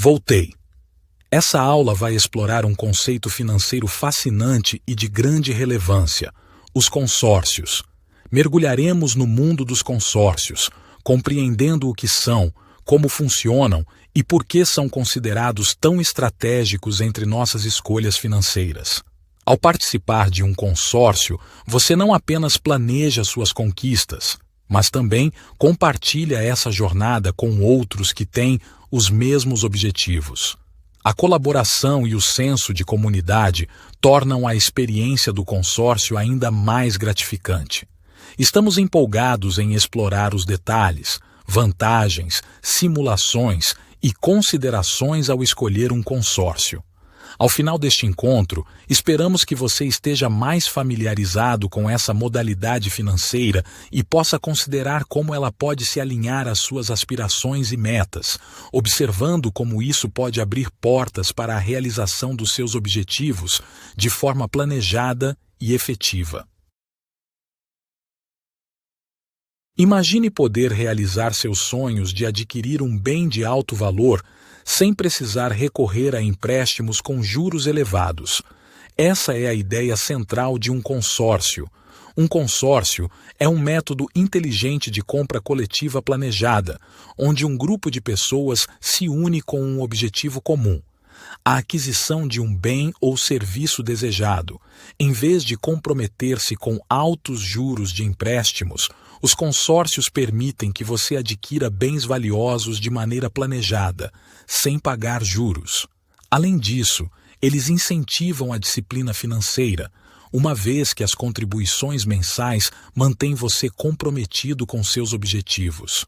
Voltei. Essa aula vai explorar um conceito financeiro fascinante e de grande relevância: os consórcios. Mergulharemos no mundo dos consórcios, compreendendo o que são, como funcionam e por que são considerados tão estratégicos entre nossas escolhas financeiras. Ao participar de um consórcio, você não apenas planeja suas conquistas, mas também compartilha essa jornada com outros que têm os mesmos objetivos. A colaboração e o senso de comunidade tornam a experiência do consórcio ainda mais gratificante. Estamos empolgados em explorar os detalhes, vantagens, simulações e considerações ao escolher um consórcio. Ao final deste encontro, esperamos que você esteja mais familiarizado com essa modalidade financeira e possa considerar como ela pode se alinhar às suas aspirações e metas, observando como isso pode abrir portas para a realização dos seus objetivos de forma planejada e efetiva. Imagine poder realizar seus sonhos de adquirir um bem de alto valor sem precisar recorrer a empréstimos com juros elevados. Essa é a ideia central de um consórcio. Um consórcio é um método inteligente de compra coletiva planejada, onde um grupo de pessoas se une com um objetivo comum: a aquisição de um bem ou serviço desejado. Em vez de comprometer-se com altos juros de empréstimos, os consórcios permitem que você adquira bens valiosos de maneira planejada, sem pagar juros. Além disso, eles incentivam a disciplina financeira, uma vez que as contribuições mensais mantêm você comprometido com seus objetivos.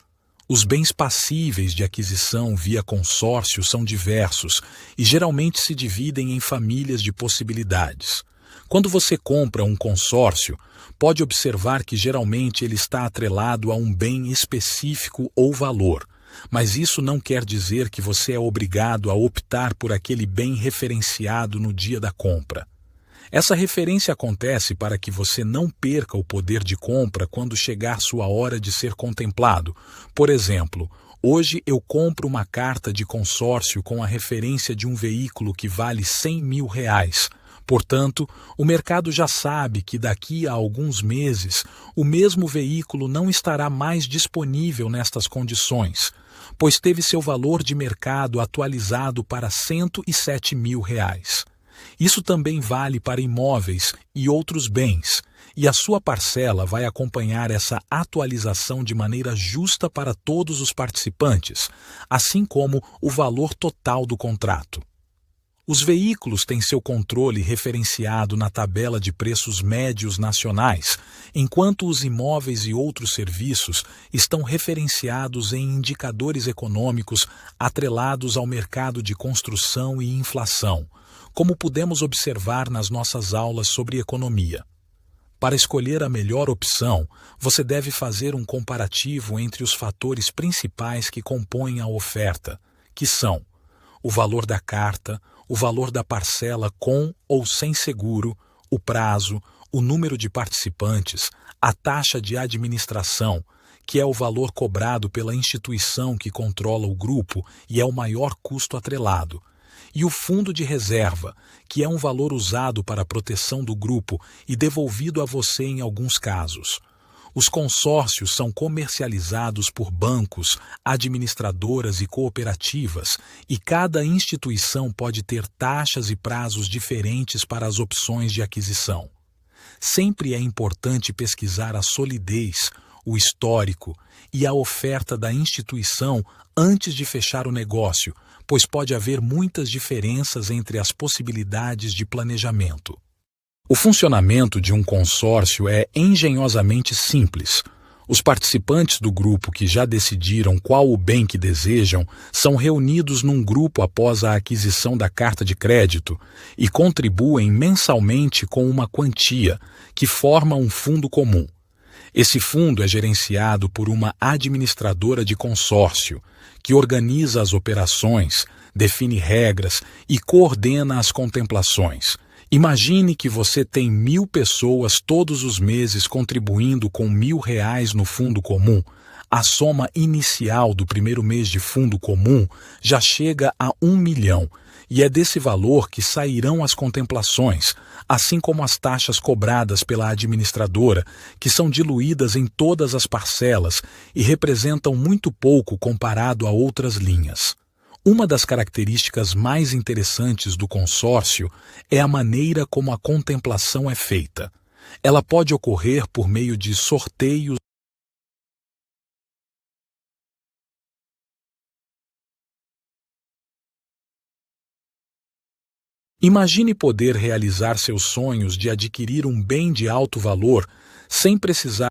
Os bens passíveis de aquisição via consórcio são diversos e geralmente se dividem em famílias de possibilidades. Quando você compra um consórcio, pode observar que geralmente ele está atrelado a um bem específico ou valor, mas isso não quer dizer que você é obrigado a optar por aquele bem referenciado no dia da compra. Essa referência acontece para que você não perca o poder de compra quando chegar sua hora de ser contemplado. Por exemplo, hoje eu compro uma carta de consórcio com a referência de um veículo que vale R$100 mil. Portanto, o mercado já sabe que daqui a alguns meses o mesmo veículo não estará mais disponível nestas condições, pois teve seu valor de mercado atualizado para R$107 mil. Isso também vale para imóveis e outros bens, e a sua parcela vai acompanhar essa atualização de maneira justa para todos os participantes, assim como o valor total do contrato. Os veículos têm seu controle referenciado na tabela de preços médios nacionais, enquanto os imóveis e outros serviços estão referenciados em indicadores econômicos atrelados ao mercado de construção e inflação, como pudemos observar nas nossas aulas sobre economia. Para escolher a melhor opção, você deve fazer um comparativo entre os fatores principais que compõem a oferta, que são o valor da carta, o valor da parcela com ou sem seguro, o prazo, o número de participantes, a taxa de administração, que é o valor cobrado pela instituição que controla o grupo e é o maior custo atrelado, e o fundo de reserva, que é um valor usado para a proteção do grupo e devolvido a você em alguns casos. Os consórcios são comercializados por bancos, administradoras e cooperativas, e cada instituição pode ter taxas e prazos diferentes para as opções de aquisição. Sempre é importante pesquisar a solidez, o histórico e a oferta da instituição antes de fechar o negócio, pois pode haver muitas diferenças entre as possibilidades de planejamento. O funcionamento de um consórcio é engenhosamente simples. Os participantes do grupo que já decidiram qual o bem que desejam são reunidos num grupo após a aquisição da carta de crédito e contribuem mensalmente com uma quantia, que forma um fundo comum. Esse fundo é gerenciado por uma administradora de consórcio, que organiza as operações, define regras e coordena as contemplações. Imagine que você tem 1.000 pessoas todos os meses contribuindo com R$1.000 no fundo comum. a soma inicial do primeiro mês de fundo comum já chega a 1 milhão, e é desse valor que sairão as contemplações, assim como as taxas cobradas pela administradora, que são diluídas em todas as parcelas e representam muito pouco comparado a outras linhas. Uma das características mais interessantes do consórcio é a maneira como a contemplação é feita. Ela pode ocorrer por meio de sorteios. Imagine poder realizar seus sonhos de adquirir um bem de alto valor sem precisar.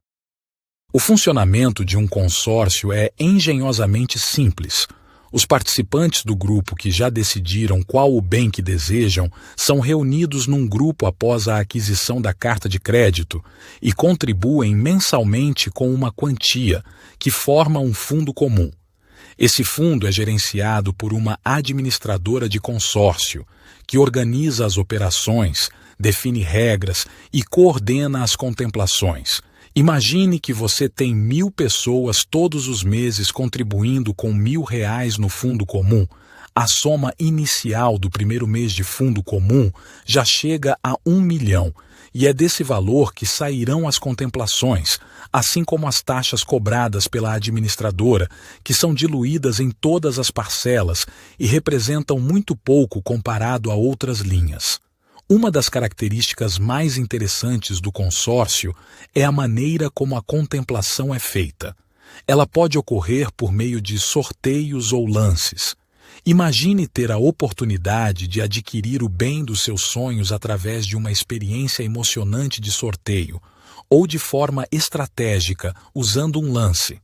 O funcionamento de um consórcio é engenhosamente simples. Os participantes do grupo que já decidiram qual o bem que desejam são reunidos num grupo após a aquisição da carta de crédito e contribuem mensalmente com uma quantia, que forma um fundo comum. Esse fundo é gerenciado por uma administradora de consórcio, que organiza as operações, define regras e coordena as contemplações. Imagine que você tem 1.000 pessoas todos os meses contribuindo com R$ 1.000 no fundo comum. A soma inicial do primeiro mês de fundo comum já chega a 1 milhão, e é desse valor que sairão as contemplações, assim como as taxas cobradas pela administradora, que são diluídas em todas as parcelas e representam muito pouco comparado a outras linhas. Uma das características mais interessantes do consórcio é a maneira como a contemplação é feita. Ela pode ocorrer por meio de sorteios ou lances. Imagine ter a oportunidade de adquirir o bem dos seus sonhos através de uma experiência emocionante de sorteio, ou de forma estratégica, usando um lance.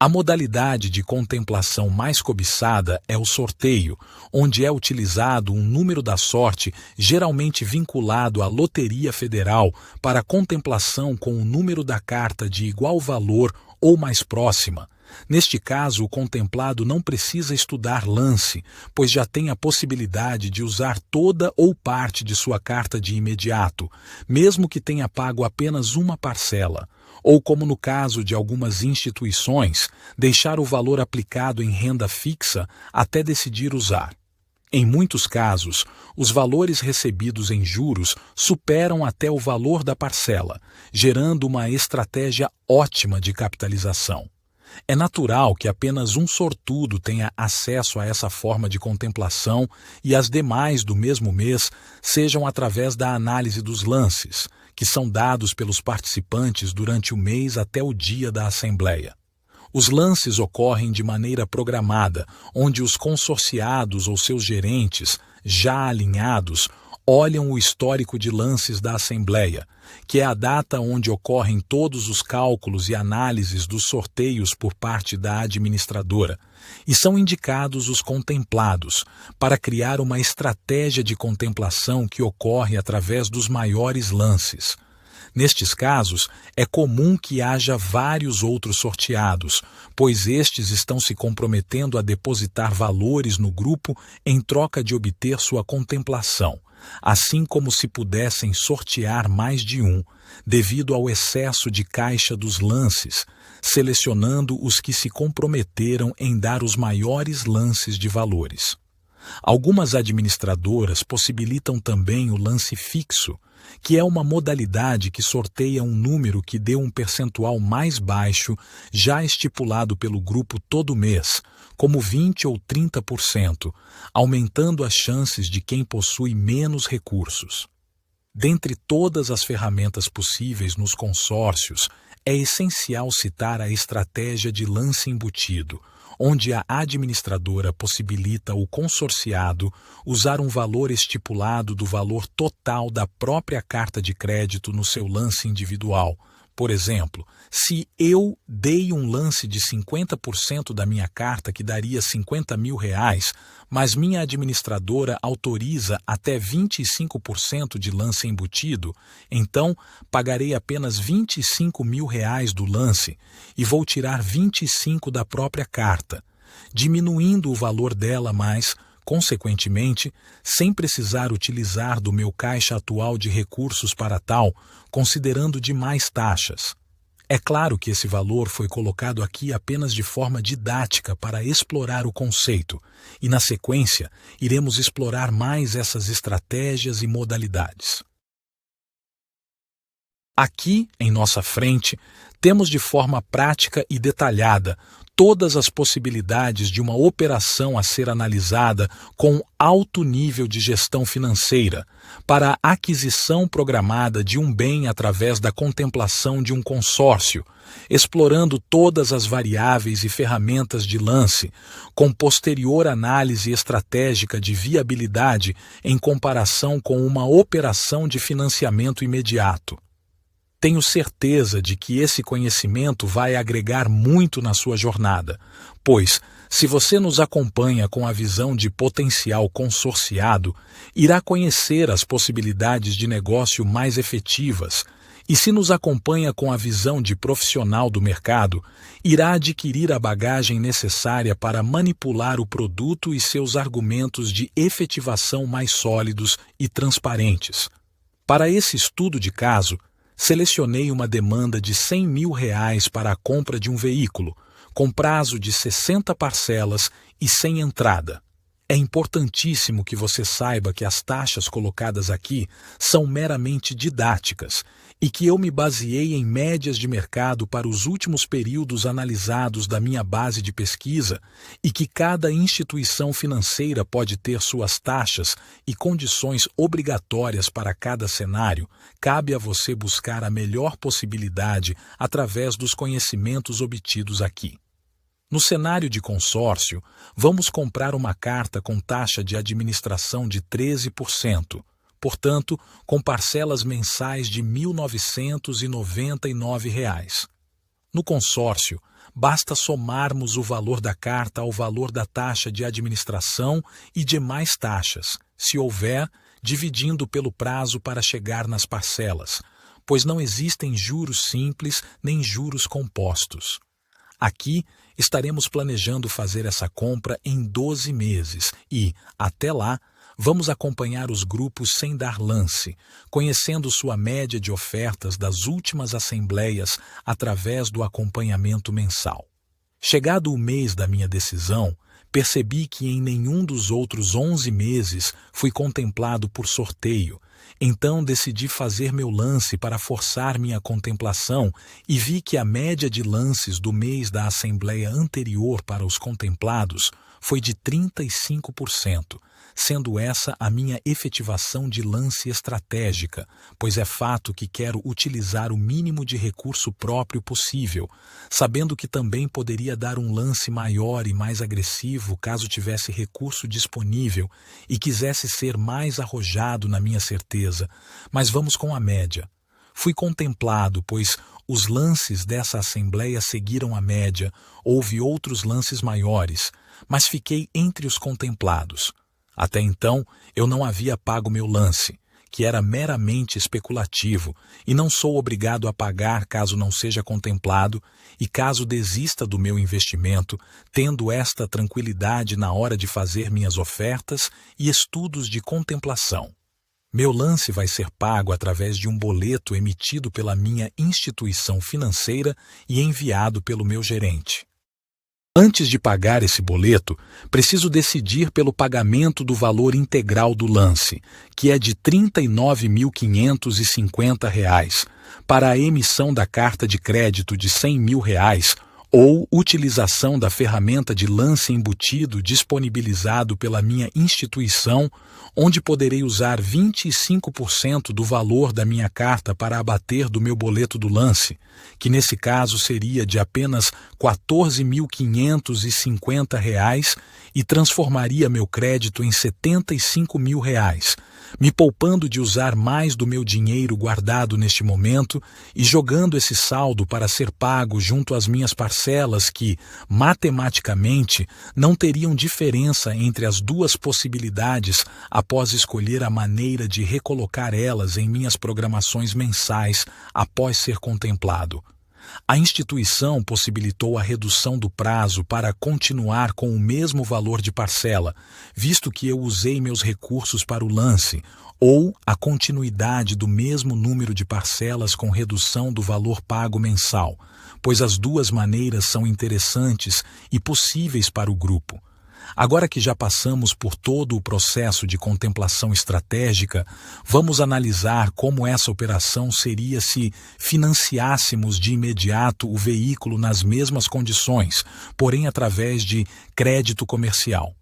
A modalidade de contemplação mais cobiçada é o sorteio, onde é utilizado um número da sorte geralmente vinculado à Loteria Federal para contemplação com o número da carta de igual valor ou mais próxima. Neste caso, o contemplado não precisa estudar lance, pois já tem a possibilidade de usar toda ou parte de sua carta de imediato, mesmo que tenha pago apenas uma parcela. Ou, como no caso de algumas instituições, deixar o valor aplicado em renda fixa até decidir usar. Em muitos casos, os valores recebidos em juros superam até o valor da parcela, gerando uma estratégia ótima de capitalização. É natural que apenas um sortudo tenha acesso a essa forma de contemplação e as demais do mesmo mês sejam através da análise dos lances, que são dados pelos participantes durante o mês até o dia da assembleia. Os lances ocorrem de maneira programada, onde os consorciados ou seus gerentes, já alinhados, olham o histórico de lances da Assembleia, que é a data onde ocorrem todos os cálculos e análises dos sorteios por parte da administradora, e são indicados os contemplados, para criar uma estratégia de contemplação que ocorre através dos maiores lances. Nestes casos, é comum que haja vários outros sorteados, pois estes estão se comprometendo a depositar valores no grupo em troca de obter sua contemplação, assim como se pudessem sortear mais de um, devido ao excesso de caixa dos lances, selecionando os que se comprometeram em dar os maiores lances de valores. Algumas administradoras possibilitam também o lance fixo, que é uma modalidade que sorteia um número que dê um percentual mais baixo, já estipulado pelo grupo todo mês, como 20% ou 30%, aumentando as chances de quem possui menos recursos. Dentre todas as ferramentas possíveis nos consórcios, é essencial citar a estratégia de lance embutido, onde a administradora possibilita o consorciado usar um valor estipulado do valor total da própria carta de crédito no seu lance individual. Por exemplo, se eu dei um lance de 50% da minha carta, que daria R$ 50.000, mas minha administradora autoriza até 25% de lance embutido, então pagarei apenas R$ 25.000 do lance e vou tirar 25% da própria carta, diminuindo o valor dela, mas, consequentemente, sem precisar utilizar do meu caixa atual de recursos para tal, considerando demais taxas. É claro que esse valor foi colocado aqui apenas de forma didática para explorar o conceito, e na sequência iremos explorar mais essas estratégias e modalidades. Aqui, em nossa frente, temos de forma prática e detalhada todas as possibilidades de uma operação a ser analisada com alto nível de gestão financeira para a aquisição programada de um bem através da contemplação de um consórcio, explorando todas as variáveis e ferramentas de lance, com posterior análise estratégica de viabilidade em comparação com uma operação de financiamento imediato. Tenho certeza de que esse conhecimento vai agregar muito na sua jornada, pois, se você nos acompanha com a visão de potencial consorciado, irá conhecer as possibilidades de negócio mais efetivas, e se nos acompanha com a visão de profissional do mercado, irá adquirir a bagagem necessária para manipular o produto e seus argumentos de efetivação mais sólidos e transparentes. Para esse estudo de caso, selecionei uma demanda de R$100 mil para a compra de um veículo, com prazo de 60 parcelas e sem entrada. É importantíssimo que você saiba que as taxas colocadas aqui são meramente didáticas e que eu me baseei em médias de mercado para os últimos períodos analisados da minha base de pesquisa e que cada instituição financeira pode ter suas taxas e condições obrigatórias para cada cenário. Cabe a você buscar a melhor possibilidade através dos conhecimentos obtidos aqui. No cenário de consórcio, vamos comprar uma carta com taxa de administração de 13%, portanto, com parcelas mensais de R$ 1.999. No consórcio, basta somarmos o valor da carta ao valor da taxa de administração e demais taxas, se houver, dividindo pelo prazo para chegar nas parcelas, pois não existem juros simples nem juros compostos. Aqui, estaremos planejando fazer essa compra em 12 meses e, até lá, vamos acompanhar os grupos sem dar lance, conhecendo sua média de ofertas das últimas assembleias através do acompanhamento mensal. Chegado o mês da minha decisão, percebi que em nenhum dos outros 11 meses fui contemplado por sorteio. Então decidi fazer meu lance para forçar minha contemplação e vi que a média de lances do mês da assembleia anterior para os contemplados foi de 35%, sendo essa a minha efetivação de lance estratégica, pois é fato que quero utilizar o mínimo de recurso próprio possível, sabendo que também poderia dar um lance maior e mais agressivo caso tivesse recurso disponível e quisesse ser mais arrojado na minha certeza, mas vamos com a média. Fui contemplado, pois os lances dessa assembleia seguiram a média, houve outros lances maiores, mas fiquei entre os contemplados. Até então, eu não havia pago meu lance, que era meramente especulativo, e não sou obrigado a pagar caso não seja contemplado e caso desista do meu investimento, tendo esta tranquilidade na hora de fazer minhas ofertas e estudos de contemplação. Meu lance vai ser pago através de um boleto emitido pela minha instituição financeira e enviado pelo meu gerente. Antes de pagar esse boleto, preciso decidir pelo pagamento do valor integral do lance, que é de R$ 39.550, para a emissão da carta de crédito de R$ 100 mil ou utilização da ferramenta de lance embutido disponibilizado pela minha instituição, onde poderei usar 25% do valor da minha carta para abater do meu boleto do lance, que nesse caso seria de apenas R$ 14.550 e transformaria meu crédito em R$ 75 mil, me poupando de usar mais do meu dinheiro guardado neste momento e jogando esse saldo para ser pago junto às minhas parcelas que, matematicamente, não teriam diferença entre as duas possibilidades após escolher a maneira de recolocar elas em minhas programações mensais após ser contemplado. A instituição possibilitou a redução do prazo para continuar com o mesmo valor de parcela, visto que eu usei meus recursos para o lance, ou a continuidade do mesmo número de parcelas com redução do valor pago mensal, pois as duas maneiras são interessantes e possíveis para o grupo. Agora que já passamos por todo o processo de contemplação estratégica, vamos analisar como essa operação seria se financiássemos de imediato o veículo nas mesmas condições, porém através de crédito comercial.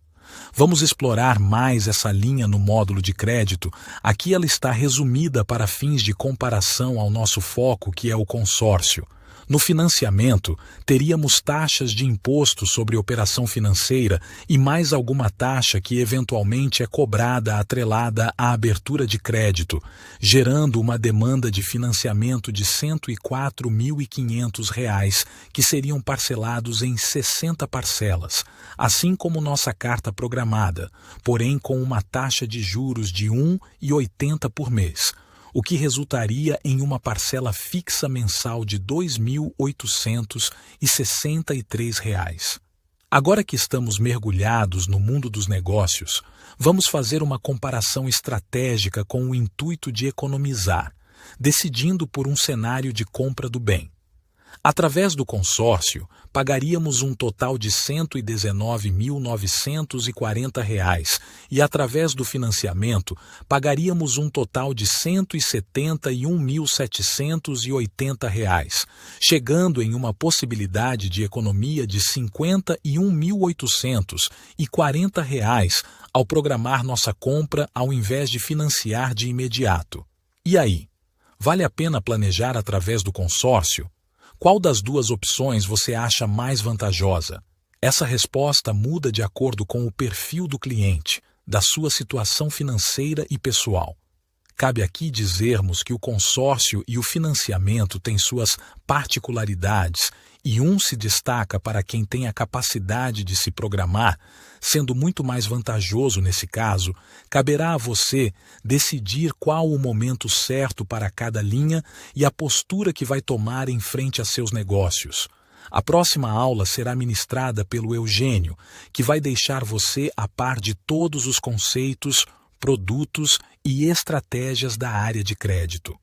Vamos explorar mais essa linha no módulo de crédito. Aqui ela está resumida para fins de comparação ao nosso foco, que é o consórcio. No financiamento, teríamos taxas de imposto sobre operação financeira e mais alguma taxa que eventualmente é cobrada atrelada à abertura de crédito, gerando uma demanda de financiamento de R$ 104.500, que seriam parcelados em 60 parcelas, assim como nossa carta programada, porém com uma taxa de juros de R$ 1,80 por mês, o que resultaria em uma parcela fixa mensal de R$ 2.863. Agora que estamos mergulhados no mundo dos negócios, vamos fazer uma comparação estratégica com o intuito de economizar, decidindo por um cenário de compra do bem. Através do consórcio, pagaríamos um total de R$ 119.940 e, através do financiamento, pagaríamos um total de R$ 171.780, chegando em uma possibilidade de economia de R$ 51.840 ao programar nossa compra ao invés de financiar de imediato. E aí, vale a pena planejar através do consórcio? Qual das duas opções você acha mais vantajosa? Essa resposta muda de acordo com o perfil do cliente, da sua situação financeira e pessoal. Cabe aqui dizermos que o consórcio e o financiamento têm suas particularidades e um se destaca para quem tem a capacidade de se programar, sendo muito mais vantajoso nesse caso. Caberá a você decidir qual o momento certo para cada linha e a postura que vai tomar em frente a seus negócios. A próxima aula será ministrada pelo Eugênio, que vai deixar você a par de todos os conceitos, produtos e estratégias da área de crédito.